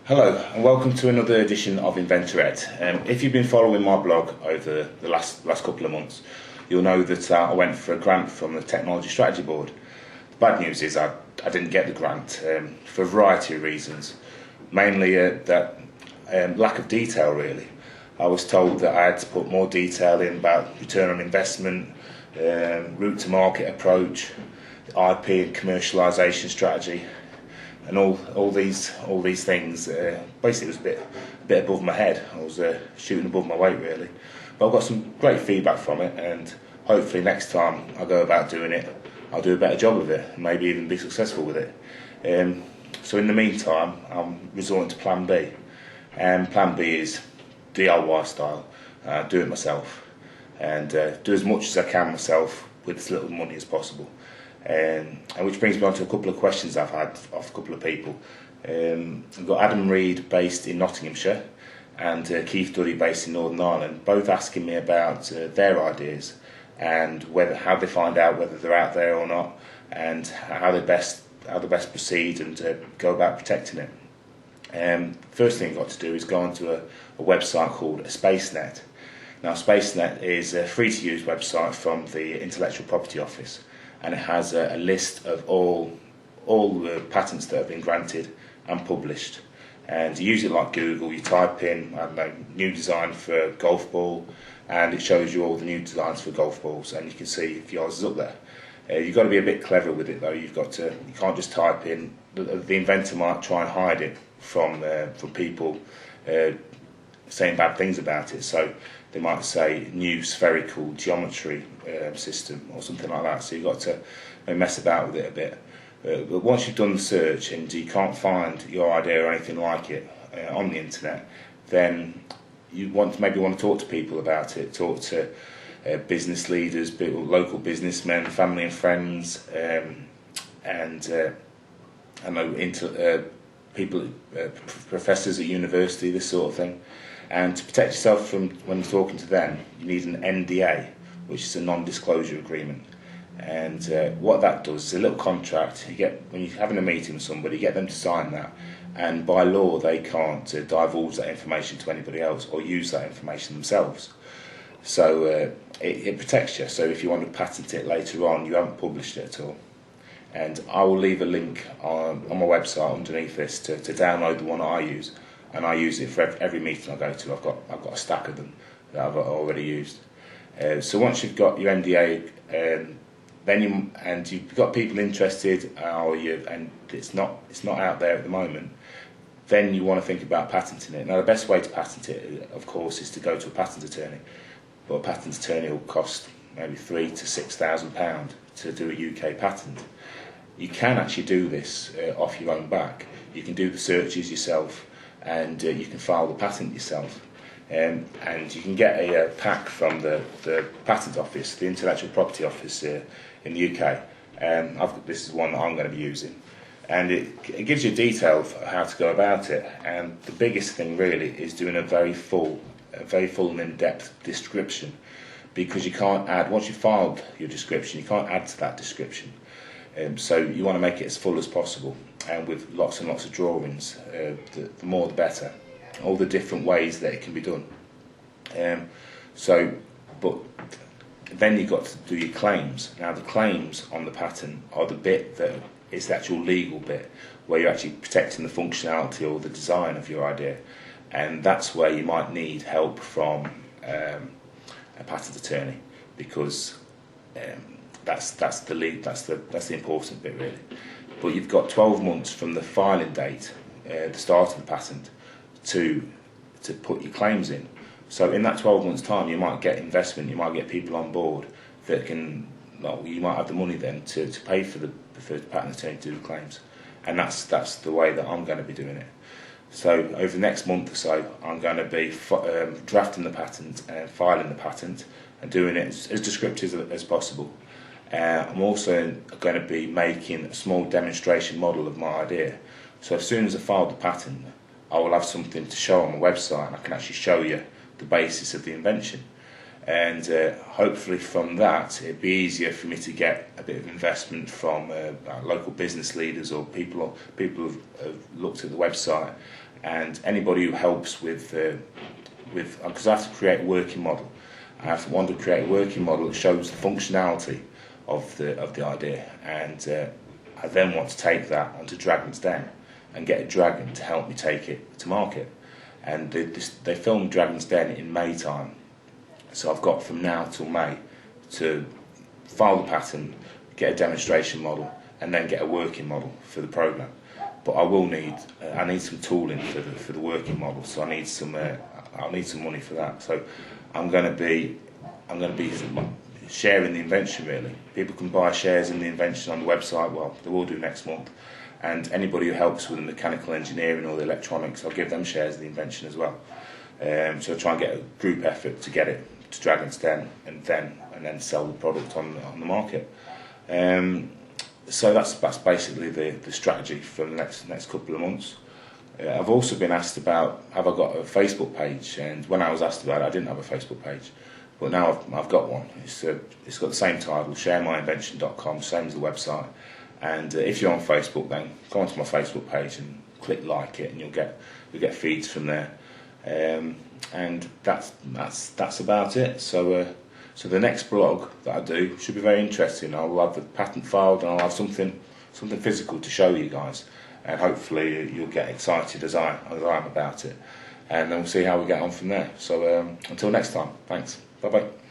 Hello and welcome to another edition of Inventor Ed. If you've been following my blog over the last couple of months, you'll know that I went for a grant from the Technology Strategy Board. The bad news is I didn't get the grant for a variety of reasons, mainly that lack of detail really. I was told that I had to put more detail in about return on investment, route to market approach, IP and commercialisation strategy, and all these things. Basically, it was a bit above my head. I was shooting above my weight really, but I got some great feedback from it, and hopefully next time I go about doing it, I'll do a better job of it, and maybe even be successful with it. So in the meantime, I'm resorting to Plan B, and Plan B is DIY style, do it myself, and do as much as I can myself with as little money as possible. And which brings me on to a couple of questions I've had off a couple of people. I've got Adam Reed based in Nottinghamshire and Keith Duddy based in Northern Ireland, both asking me about their ideas and how they find out whether they're out there or not, and how they best proceed and go about protecting it. First thing you've got to do is go onto a website called SpaceNet. Now, SpaceNet is a free-to-use website from the Intellectual Property Office, and it has a list of all the patents that have been granted and published. And you use it like Google. You type in, I don't know, new design for golf ball, and it shows you all the new designs for golf balls, and you can see if yours is up there. You've got to be a bit clever with it though. You can't just type in. The inventor might try and hide it from people saying bad things about it. So they might say new spherical geometry system or something like that. So you've got to mess about with it a bit. But once you've done the search and you can't find your idea or anything like it on the internet, then you maybe want to talk to people about it. Talk to business leaders, local businessmen, family and friends, and I know people, professors at university, this sort of thing. And to protect yourself from when you're talking to them, you need an NDA, which is a non-disclosure agreement. And what that does is a little contract. You get when you're having a meeting with somebody, you get them to sign that, and by law they can't divulge that information to anybody else or use that information themselves. So it protects you. So if you want to patent it later on, you haven't published it at all. And I will leave a link on my website underneath this to download the one I use. And I use it for every meeting I go to. I've got a stack of them that I've already used. So once you've got your NDA, and you've got people interested, and it's not out there at the moment, then you want to think about patenting it. Now, the best way to patent it, of course, is to go to a patent attorney. But a patent attorney will cost maybe £3,000 to £6,000 to do a UK patent. You can actually do this off your own back. You can do the searches yourself, and you can file the patent yourself. And you can get a pack from the patent office, the Intellectual Property Office in the UK. This is one that I'm going to be using. And it gives you detail of how to go about it. And the biggest thing really is doing a very full and in-depth description, because you can't add, once you've filed your description, you can't add to that description. So you want to make it as full as possible, and with lots and lots of drawings. The more the better. All the different ways that it can be done. But then you've got to do your claims. Now, the claims on the patent are the bit that is the actual legal bit, where you're actually protecting the functionality or the design of your idea, and that's where you might need help from a patent attorney, because that's the important bit really. But you've got 12 months from the filing date, the start of the patent, to put your claims in. So in that 12 months time, you might get investment, you might get people on board that you might have the money then to pay for the patent attorney to do the claims. And that's the way that I'm going to be doing it. So over the next month or so, I'm going to be drafting the patent and filing the patent and doing it as descriptive as possible. I'm also going to be making a small demonstration model of my idea. So as soon as I file the patent, I will have something to show on my website, and I can actually show you the basis of the invention. And hopefully from that it'd be easier for me to get a bit of investment from local business leaders or people who've looked at the website and anybody who helps with because I have to create a working model. I have to want to create a working model that shows the functionality of the idea, and I then want to take that onto Dragon's Den and get a Dragon to help me take it to market. And they filmed Dragon's Den in May time, so I've got from now till May to file the patent, get a demonstration model, and then get a working model for the program. But I need some tooling for the working model, so I'll need some money for that. So I'm going to be sharing the invention, really. People can buy shares in the invention on the website. Well, they will do next month. And anybody who helps with the mechanical engineering or the electronics, I'll give them shares of the invention as well. So I'll try and get a group effort to get it to Dragon's Den and then sell the product on the market. So that's basically the strategy for the next couple of months. I've also been asked about, have I got a Facebook page? And when I was asked about it, I didn't have a Facebook page, but now I've got one. It's got the same title, sharemyinvention.com, same as the website. And if you're on Facebook, then go onto my Facebook page and click like it, and you'll get feeds from there. And that's about it. So the next blog that I do should be very interesting. I'll have the patent filed, and I'll have something physical to show you guys, and hopefully you'll get excited as I am about it. And then we'll see how we get on from there. So until next time, thanks. Bye bye.